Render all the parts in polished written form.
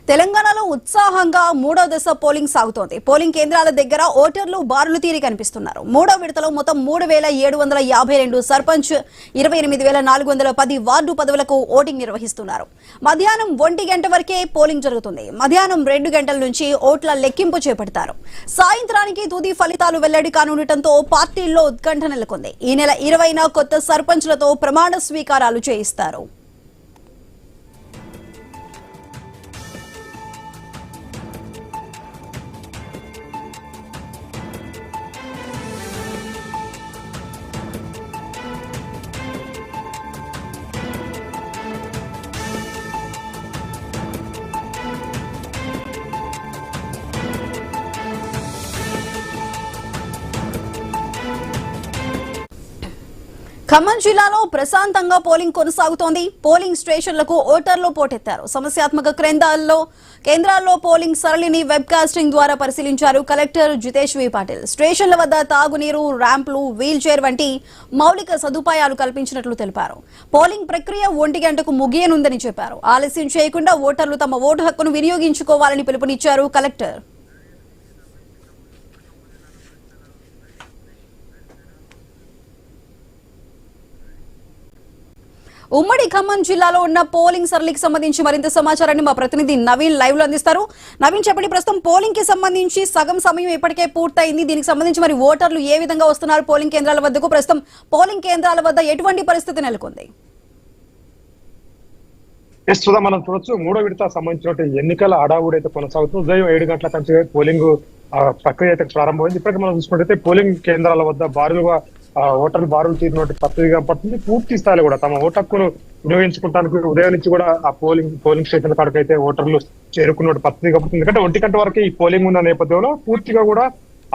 తెలంగాణలో ఉత్సాహంగా మూడో దశ పోలింగ్ సాగుతోంది. పోలింగ్ కేంద్రాల దగ్గర ఓటర్లు బారులు తీరి కనిపిస్తున్నారు. మూడో విడతలో మొత్తం 3752 సర్పంచ్, 28410 వార్డు పదవులకు ఓటింగ్ నిర్వహిస్తున్నారు. మధ్యాహ్నం 1 గంట వరకే పోలింగ్ జరుగుతుంది. మధ్యాహ్నం 2 గంటల నుంచి ఓట్ల లెక్కింపు చేపడతారు. సాయంత్రానికి తుది ఫలితాలు వెల్లడి కానుండటంతో పార్టీల్లో ఉత్కంఠ నెలకొంది. ఈ నెల 20న కొత్త సర్పంచ్లతో ప్రమాణ స్వీకారాలు చేయిస్తారు. ఖమ్మం జిల్లాలో ప్రశాంతంగా పోలింగ్ కొనసాగుతోంది. పోలింగ్ స్టేషన్లకు ఓటర్లు పోటెత్తారు. సమస్యాత్మక కేంద్రాల్లో పోలింగ్ సరళిని వెబ్కాస్టింగ్ ద్వారా పరిశీలించారు కలెక్టర్ జితేష్ వి పాటిల్. స్టేషన్ల వద్ద తాగునీరు, ర్యాంపులు, వీల్ చైర్ వంటి మౌలిక సదుపాయాలు కల్పించినట్లు తెలిపారు. పోలింగ్ ప్రక్రియ 1 గంటకు ముగియనుందని చెప్పారు. ఆలస్యం చేయకుండా ఓటర్లు తమ ఓటు హక్కును వినియోగించుకోవాలని పిలుపునిచ్చారు కలెక్టర్. ఉమ్మడి ఖమ్మం జిల్లాలో ఉన్న పోలింగ్ సరళికి సంబంధించి మరింత సమాచారాన్ని మా ప్రతినిధి నవీన్ లైవ్ లో అందిస్తారు. నవీన్, చెప్పండి, ప్రస్తుతం పోలింగ్ కి సంబంధించి సగం సమయం ఇప్పటికే పూర్తయింది. దీనికి సంబంధించి మరి ఓటర్లు ఏ విధంగా వస్తున్నారు పోలింగ్ కేంద్రాల వద్దకు? ప్రస్తుతం పోలింగ్ కేంద్రాల వద్ద ఎటువంటి పరిస్థితి నెలకొంది? మనం చూడొచ్చు, మూడో విడత సంబంధించిన ఎన్నికల హడావుడి అయితే కొనసాగుతుంది. ఉదయం 7 గంటల కంటే పోలింగ్ ప్రక్రియ అయితే ప్రారంభమైంది. ఇప్పటికే మనం చూసుకుంటే పోలింగ్ కేంద్రాల వద్ద బారులుగా ఓటర్లు బారులు తీరినట్టు పత్రికగా పడుతుంది. పూర్తి స్థాయిలో కూడా తమ ఓటు హక్కును వినియోగించుకోవడానికి ఉదయం నుంచి కూడా ఆ పోలింగ్ స్టేషన్ కాడికి అయితే ఓటర్లు చేరుకున్నట్టు పత్రికగా పడుతుంది. ఎందుకంటే 1 గంట వరకు ఈ పోలింగ్ ఉన్న నేపథ్యంలో పూర్తిగా కూడా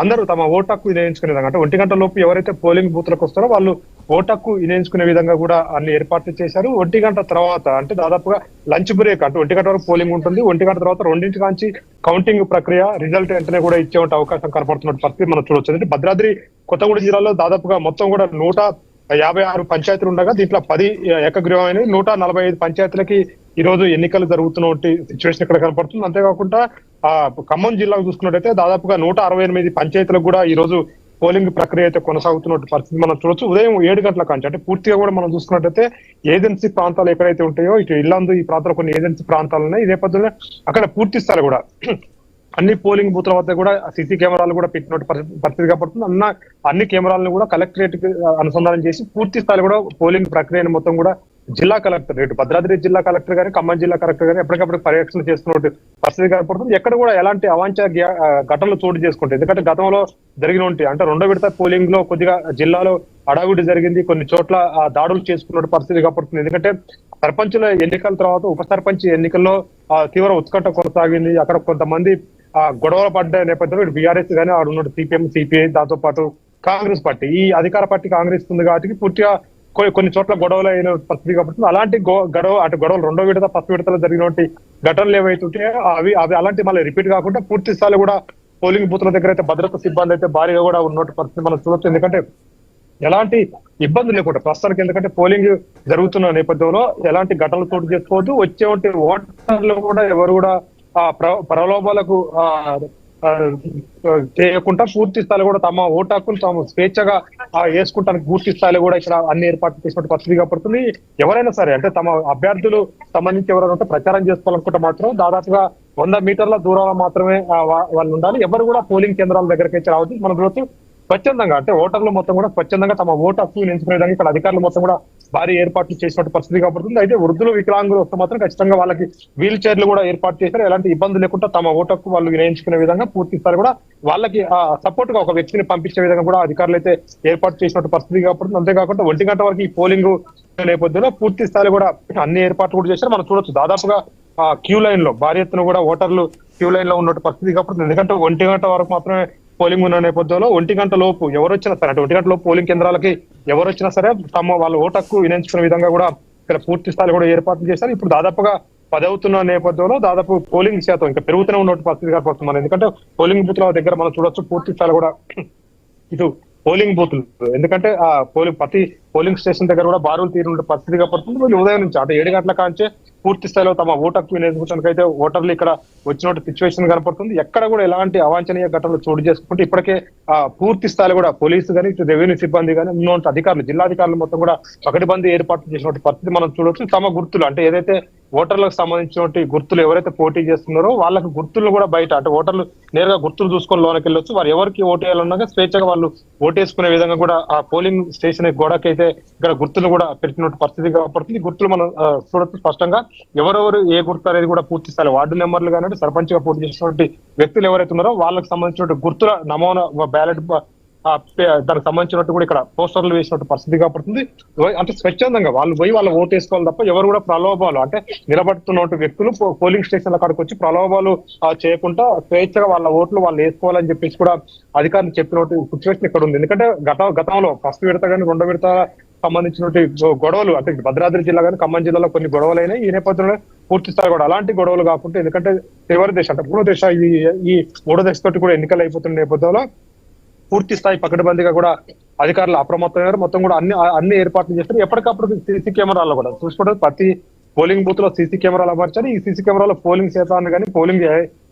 అందరూ తమ ఓటు హక్కు వినియోగించుకునే విధంగా, అంటే 1 గంట లోపు ఎవరైతే పోలింగ్ బూత్లకు వస్తారో వాళ్ళు ఓటు హక్కు వినియోగించుకునే విధంగా కూడా అన్ని ఏర్పాట్లు చేశారు. 1 గంట తర్వాత అంటే దాదాపుగా లంచ్ బ్రేక్, అంటే 1 గంట వరకు పోలింగ్ ఉంటుంది. 1 గంట తర్వాత 2 కాంచి కౌంటింగ్ ప్రక్రియ రిజల్ట్ వెంటనే కూడా ఇచ్చే అవకాశం కనపడుతున్న పరిస్థితి మనం చూడవచ్చు. అంటే భద్రాద్రి కొత్తగూడెం జిల్లాలో దాదాపుగా మొత్తం కూడా 156 పంచాయతీలు ఉండగా దీంట్లో 10 ఏకగ్రీవమైన 145 పంచాయతీలకి ఈ రోజు ఎన్నికలు జరుగుతున్న సిచ్యువేషన్ ఇక్కడ కనపడుతుంది. అంతేకాకుండా ఖమ్మం జిల్లాకు చూసుకున్నట్టయితే దాదాపుగా 168 పంచాయతీలకు కూడా ఈ రోజు పోలింగ్ ప్రక్రియ అయితే కొనసాగుతున్న పరిస్థితి మనం చూడొచ్చు. ఉదయం 7 గంటల కాంచి అంటే పూర్తిగా కూడా మనం చూసుకున్నట్టయితే ఏజెన్సీ ప్రాంతాలు ఎక్కడైతే ఉంటాయో, ఇటు ఇల్లందు ఈ ప్రాంతాల్లో కొన్ని ఏజెన్సీ ప్రాంతాలు ఉన్నాయి. ఈ నేపథ్యంలో అక్కడ పూర్తి స్థాయి కూడా అన్ని పోలింగ్ బూత్ల వద్ద కూడా సీసీ కెమెరాలు కూడా పెట్టినట్టు పరిస్థితి కాబడుతుంది. అన్ని కెమెరాలను కూడా కలెక్టరేట్ కి అనుసంధానం చేసి పూర్తి స్థాయిలో కూడా పోలింగ్ ప్రక్రియను మొత్తం కూడా జిల్లా కలెక్టర్, ఇటు భద్రాద్రి జిల్లా కలెక్టర్ గానీ ఖమ్మం జిల్లా కలెక్టర్ గానీ ఎప్పటికప్పుడు పర్యవేక్షణ చేస్తున్న పరిస్థితి కనపడుతుంది. ఎక్కడ కూడా ఎలాంటి అవాంఛనీయ ఘటనలు చోటు చేసుకుంటాయి. ఎందుకంటే గతంలో జరిగిన అంటే 2వ విడత పోలింగ్ లో కొద్దిగా జిల్లాలో అడావిడి జరిగింది, కొన్ని చోట్ల దాడులు చేసుకున్న పరిస్థితి కనపడుతుంది. ఎందుకంటే సర్పంచుల ఎన్నికల తర్వాత ఉప సర్పంచ్ ఎన్నికల్లో తీవ్ర ఉత్కంఠ కొనసాగింది. అక్కడ కొంతమంది గొడవలు పడ్డ నేపథ్యంలో ఇటు బీఆర్ఎస్ గానీ ఆడు ఉన్న సిపిఎం, సిపిఐ, దాంతో పాటు కాంగ్రెస్ పార్టీ, ఈ అధికార పార్టీ కాంగ్రెస్ ఉంది కాబట్టి పూర్తిగా కొన్ని చోట్ల గొడవలు అయిన పరిస్థితి కాబట్టి అలాంటి గొడవలు 2వ విడత, 1st విడతలో జరిగినటువంటి ఘటనలు ఏవైతుంటే అవి అలాంటి మళ్ళీ రిపీట్ కాకుండా పూర్తి స్థాయిలో కూడా పోలింగ్ బూత్ల దగ్గర అయితే భద్రతా సిబ్బంది అయితే భారీగా కూడా ఉన్నట్టు పరిస్థితి మనం చూడొచ్చు. ఎందుకంటే ఎలాంటి ఇబ్బంది లేకుండా ప్రస్తుతానికి, ఎందుకంటే పోలింగ్ జరుగుతున్న నేపథ్యంలో ఎలాంటి ఘటనలు చోటు చేసుకోవద్దు. వచ్చే ఓటర్లు కూడా ఎవరు కూడా ప్రలోభాలకు చేయకుండా పూర్తి స్థాయిలో కూడా తమ ఓటు హక్కును తాము స్వేచ్ఛగా వేసుకుంటానికి పూర్తి స్థాయిలో కూడా ఇక్కడ అన్ని ఏర్పాట్లు చేసినట్టు పరిస్థితిగా పడుతుంది. ఎవరైనా సరే అంటే తమ అభ్యర్థులు సంబంధించి ఎవరైనా ప్రచారం చేసుకోవాలనుకుంటే మాత్రం దాదాపుగా 100 మీటర్ల దూరంలో మాత్రమే వాళ్ళు ఉండాలి. ఎవరు కూడా పోలింగ్ కేంద్రాల దగ్గరికి అయితే రావద్దు. మనం చూడొచ్చు స్వచ్ఛందంగా, అంటే ఓటర్లు మొత్తం కూడా స్వచ్ఛందంగా తమ ఓటు హక్కు ఎంచుకునే విధంగా ఇక్కడ అధికారులు మొత్తం కూడా భారీ ఏర్పాట్లు చేసినట్టు పరిస్థితి కాబడుతుంది. అయితే వృద్ధులు, వికలాంగులు వస్తే మాత్రం ఖచ్చితంగా వాళ్ళకి వీల్ చైర్లు కూడా ఏర్పాటు చేశారు. ఎలాంటి ఇబ్బంది లేకుండా తమ ఓటు హక్కు వాళ్ళు వినియోగించుకునే విధంగా పూర్తి స్థాయి కూడా వాళ్ళకి సపోర్ట్ గా ఒక వ్యక్తిని పంపించే విధంగా కూడా అధికారులు అయితే ఏర్పాటు చేసినట్టు పరిస్థితి కాబడుతుంది. అంతేకాకుండా 1 గంట వరకు ఈ పోలింగ్ నేపథ్యంలో పూర్తి స్థాయి కూడా అన్ని ఏర్పాట్లు కూడా చేశారు. మనం చూడొచ్చు దాదాపుగా క్యూ లైన్ లో భారీ ఎత్తున కూడా ఓటర్లు క్యూ లైన్ లో ఉన్నట్టు పరిస్థితి కాబడుతుంది. ఎందుకంటే 1 గంట వరకు మాత్రమే పోలింగ్ ఉన్న నేపథ్యంలో 1 గంట లోపు ఎవరు వచ్చినా సరే, అంటే 1 గంట లోపు పోలింగ్ కేంద్రాలకి ఎవరు వచ్చినా సరే తమ వాళ్ళ ఓటు హక్కు వినియోగించుకునే విధంగా కూడా ఇక్కడ పూర్తి స్థాయిలో కూడా ఏర్పాట్లు చేశారు. ఇప్పుడు దాదాపుగా 10 అవుతున్న నేపథ్యంలో దాదాపు పోలింగ్ శాతం ఇంకా పెరుగుతూనే ఉన్నట్టు పరిస్థితి కనపడుతుంది. ఎందుకంటే పోలింగ్ బూత్ల దగ్గర మనం చూడొచ్చు పూర్తి స్థాయిలో కూడా ఇటు పోలింగ్ బూత్లు, ఎందుకంటే ప్రతి పోలింగ్ స్టేషన్ దగ్గర కూడా బారులు తీరిన పరిస్థితి కనపడుతుంది. వీళ్ళు ఉదయం నుంచి అంటే 7 గంటల కాంచే పూర్తి స్థాయిలో తమ ఓటు హక్కు వినియోగించడానికి అయితే ఓటర్లు ఇక్కడ వచ్చినట్టు సిచ్యువేషన్ కనపడుతుంది. ఎక్కడ కూడా ఎలాంటి అవాంఛనీయ ఘటనలు చోటు చేసుకుంటే ఇప్పటికే పూర్తి స్థాయిలో కూడా పోలీసు కానీ ఇటు రెవెన్యూ సిబ్బంది కానీ ఉన్నటువంటి అధికారులు జిల్లాధికారులు మొత్తం కూడా పకడ్బందీ ఏర్పాట్లు చేసినటువంటి పరిస్థితి మనం చూడవచ్చు. తమ గుర్తులు అంటే ఏదైతే ఓటర్లకు సంబంధించినటువంటి గుర్తులు ఎవరైతే పోటీ చేస్తున్నారో వాళ్ళకి గుర్తులు కూడా బయట అంటే ఓటర్లు నేరుగా గుర్తులు చూసుకొని లోనకి వెళ్ళొచ్చు. వారు ఎవరికి ఓటు వేయాలన్నా స్వేచ్ఛగా వాళ్ళు ఓటేసుకునే విధంగా కూడా ఆ పోలింగ్ స్టేషన్ గోడకైతే ఇక్కడ గుర్తులు కూడా పెట్టినటువంటి పరిస్థితి కనపడుతుంది. గుర్తులు మనం చూడొచ్చు స్పష్టంగా ఎవరెవరు ఏ గుర్తు అనేది కూడా పూర్తి స్థాయి వార్డు నెంబర్లు కానీ సర్పంచ్ గా పోటీ చేసినటువంటి వ్యక్తులు ఎవరైతే ఉన్నారో వాళ్ళకి సంబంధించిన గుర్తుల నమూనా బ్యాలెట్ దానికి సంబంధించినట్టు కూడా ఇక్కడ పోస్టర్లు వేసినట్టు పరిస్థితి కనపడుతుంది. అంటే స్వచ్ఛందంగా వాళ్ళు పోయి వాళ్ళు ఓటు వేసుకోవాలి తప్ప ఎవరు కూడా ప్రలోభాలు అంటే నిలబడుతున్న వ్యక్తులు పోలింగ్ స్టేషన్ల కాడికి వచ్చి ప్రలోభాలు చేయకుండా స్వేచ్ఛగా వాళ్ళ ఓట్లు వాళ్ళు వేసుకోవాలని చెప్పేసి కూడా అధికారులు చెప్పినట్టు సిచ్యువేషన్ ఇక్కడ ఉంది. ఎందుకంటే గతంలో ఫస్ట్ విడత కానీ రెండో విడత సంబంధించినటువంటి గొడవలు అంటే భద్రాద్రి జిల్లా కానీ ఖమ్మం జిల్లాలో కొన్ని గొడవలు అయినాయి. ఈ నేపథ్యంలో పూర్తి స్థాయి కూడా అలాంటి గొడవలు కాకుండా ఎందుకంటే చివరి దశ అంటే మూడో దశ ఈ మూడో దశ తోటి కూడా ఎన్నికలు అయిపోతున్న నేపథ్యంలో పూర్తి స్థాయి పకడ్బందీగా కూడా అధికారులు అప్రమత్తమయ్యారు. మొత్తం కూడా అన్ని ఏర్పాట్లు చేస్తారు. ఎప్పటికప్పుడు సీసీ కెమెరాల్లో కూడా చూసుకోవడం ప్రతి పోలింగ్ బూత్ లో సీసీ కెమెరాలు అమర్చారు. ఈ సీసీ కెమెరాలో పోలింగ్ శాతాన్ని కానీ పోలింగ్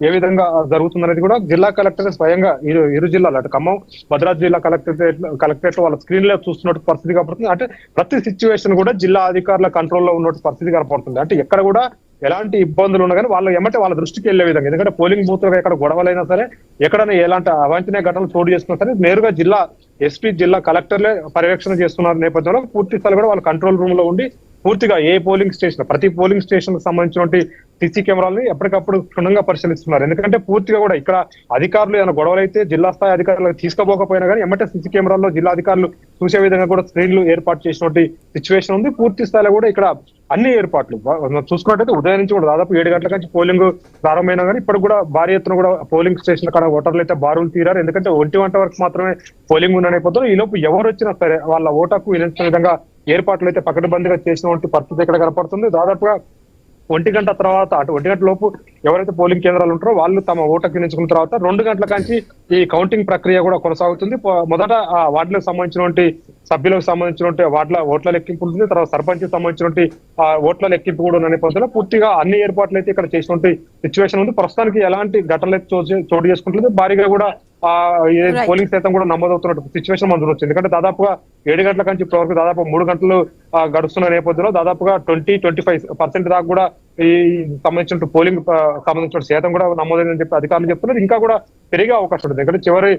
ఏ విధంగా జరుగుతుందనేది కూడా జిల్లా కలెక్టర్ స్వయంగా ఇరు జిల్లాలు అంటే ఖమ్మం భద్రాద్రి జిల్లా కలెక్టరేట్ వాళ్ళ స్క్రీన్ లో చూస్తున్నట్టు పరిస్థితి కనపడుతుంది. అంటే ప్రతి సిచ్యువేషన్ కూడా జిల్లా అధికారుల కంట్రోల్లో ఉన్నట్టు పరిస్థితి కనపడుతుంది. అంటే ఎక్కడ కూడా ఎలాంటి ఇబ్బందులు ఉన్నా కానీ వాళ్ళు ఏమంటే వాళ్ళ దృష్టికి వెళ్లే విధంగా ఎందుకంటే పోలింగ్ బూత్ లో ఎక్కడ గొడవలైనా సరే ఎక్కడైనా ఎలాంటి అవాంఛనీయ ఘటనలు చోటు చేసుకున్నా సరే నేరుగా జిల్లా ఎస్పీ జిల్లా కలెక్టర్లే పర్యవేక్షణ చేస్తున్న నేపథ్యంలో పూర్తి స్థాయి కూడా వాళ్ళ కంట్రోల్ రూమ్ లో ఉండి పూర్తిగా ఏ పోలింగ్ స్టేషన్ ప్రతి పోలింగ్ స్టేషన్ కు సంబంధించినటువంటి సీసీ కెమెరాలని ఎప్పటికప్పుడు క్షుణ్ణంగా పరిశీలిస్తున్నారు. ఎందుకంటే పూర్తిగా కూడా ఇక్కడ అధికారులు ఏమైనా గొడవలు అయితే జిల్లా స్థాయి అధికారులకు తీసుకోపోకపోయినా కానీ ఎమ్మటే సీసీ కెమెరాల్లో జిల్లా అధికారులు చూసే విధంగా కూడా స్క్రీన్లు ఏర్పాటు చేసినటువంటి సిచ్యువేషన్ ఉంది. పూర్తి స్థాయిలో కూడా ఇక్కడ అన్ని ఏర్పాట్లు చూసుకున్నట్టయితే ఉదయం నుంచి కూడా దాదాపు 7 గంటల నుంచి పోలింగ్ ప్రారంభమైనా కానీ ఇప్పటికి కూడా భారీ ఎత్తున కూడా పోలింగ్ స్టేషన్ కాడ ఓటర్లు అయితే బారులు తీరారు. ఎందుకంటే 1 గంట వరకు మాత్రమే పోలింగ్ ఉన్న నేపథ్యంలో ఈ లోపు ఎవరు వచ్చినా సరే వాళ్ళ ఓటకు వినియోగించిన విధంగా ఏర్పాట్లు అయితే పకడ్బందీగా చేసినటువంటి పరిస్థితి ఇక్కడ కనపడుతుంది. దాదాపుగా 1 గంట తర్వాత అటు 1 గంట లోపు ఎవరైతే పోలింగ్ కేంద్రాలు ఉంటారో వాళ్ళు తమ ఓటకు వినియోగించుకున్న తర్వాత 2 గంటల కాంచి ఈ కౌంటింగ్ ప్రక్రియ కూడా కొనసాగుతుంది. మొదట ఆ వార్డులకు సంబంధించినటువంటి సభ్యులకు సంబంధించినటువంటి వార్డుల ఓట్ల లెక్కింపు ఉంటుంది. తర్వాత సర్పంచ్ సంబంధించినటువంటి ఓట్ల లెక్కింపు కూడా ఉన్న నేపథ్యంలో పూర్తిగా అన్ని ఏర్పాట్లు అయితే ఇక్కడ చేసినటువంటి సిచ్యువేషన్ ఉంది. ప్రస్తుతానికి ఎలాంటి ఘటనలు అయితే చోటు చేసుకుంటుంది. భారీగా కూడా పోలింగ్ శాతం కూడా నమోదవుతున్నట్టు సిచ్యువేషన్ మనం చూడొచ్చు. ఎందుకంటే దాదాపుగా 7 గంటల నుంచి ఇప్పటివరకు దాదాపు 3 గంటలు గడుస్తున్న నేపథ్యంలో దాదాపుగా 20-25% దాకా కూడా ఈ సంబంధించిన పోలింగ్ సంబంధించిన శాతం కూడా నమోదైందని చెప్పి అధికారులు చెప్తున్నారు. ఇంకా కూడా పెరిగే అవకాశం ఉంటుంది. ఎందుకంటే చివరి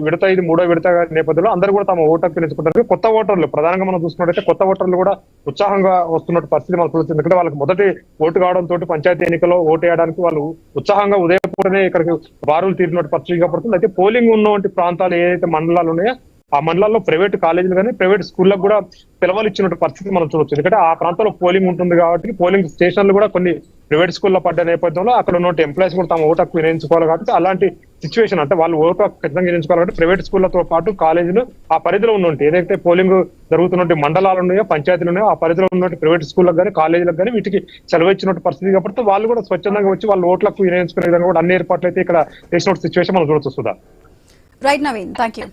విడత ఇది 3వ విడత నేపథ్యంలో అందరూ కూడా తమ ఓటు హక్కు వినియోగించుకుంటారు. కొత్త ఓటర్లు ప్రధానంగా మనం చూసుకున్నట్టయితే కొత్త ఓటర్లు కూడా ఉత్సాహంగా వస్తున్న పరిస్థితి మనం చూడొచ్చు. ఎందుకంటే వాళ్ళకి మొదటి ఓటు కావడంతో పంచాయతీ ఎన్నికల్లో ఓటు వేయడానికి వాళ్ళు ఉత్సాహంగా ఉదయపూటనే ఇక్కడికి బారులు తీరినట్టు పరిస్థితి కనపడుతుంది. అయితే పోలింగ్ ఉన్నటువంటి ప్రాంతాలు ఏదైతే మండలాలు ఉన్నాయో ఆ మండలాల్లో ప్రైవేట్ కాలేజీలు కానీ ప్రైవేట్ స్కూళ్ళకు కూడా సెలవులు ఇచ్చినట్టు పరిస్థితి మనం చూడొచ్చు. ఎందుకంటే ఆ ప్రాంతంలో పోలింగ్ ఉంటుంది కాబట్టి పోలింగ్ స్టేషన్లు కూడా కొన్ని ప్రైవేట్ స్కూల్లో పడ్డ నేపథ్యంలో అక్కడ ఉన్న ఎంప్లాయీస్ కూడా తమ ఓటు హక్కు వినియోగించుకోవాలి కాబట్టి అలాంటి సిచ్యువేషన్ అంటే వాళ్ళు ఓటు హక్కు ఖచ్చితంగా వినియోగించుకోవాలి కాబట్టి ప్రైవేట్ స్కూళ్లతో పాటు కాలేజీలు ఆ పరిధిలో ఉన్నట్టు ఏదైతే పోలింగ్ జరుగుతున్నట్టు మండలాలు ఉన్నాయో పంచాయతీలు ఉన్నాయో ఆ పరిధిలో ఉన్నట్టు ప్రైవేట్ స్కూళ్ళకు కానీ కాలేజీలకు కానీ వీటికి సెలవు ఇచ్చినట్టు పరిస్థితి కాబట్టి వాళ్ళు కూడా స్వచ్ఛందంగా వచ్చి వాళ్ళ ఓట్ల హక్కు వినియోగించుకునే విధంగా కూడా అన్ని ఏర్పాట్లు అయితే ఇక్కడ చేసినట్టు సిచ్యువేషన్ మనం చూడొచ్చు. Right Naveen, thank you.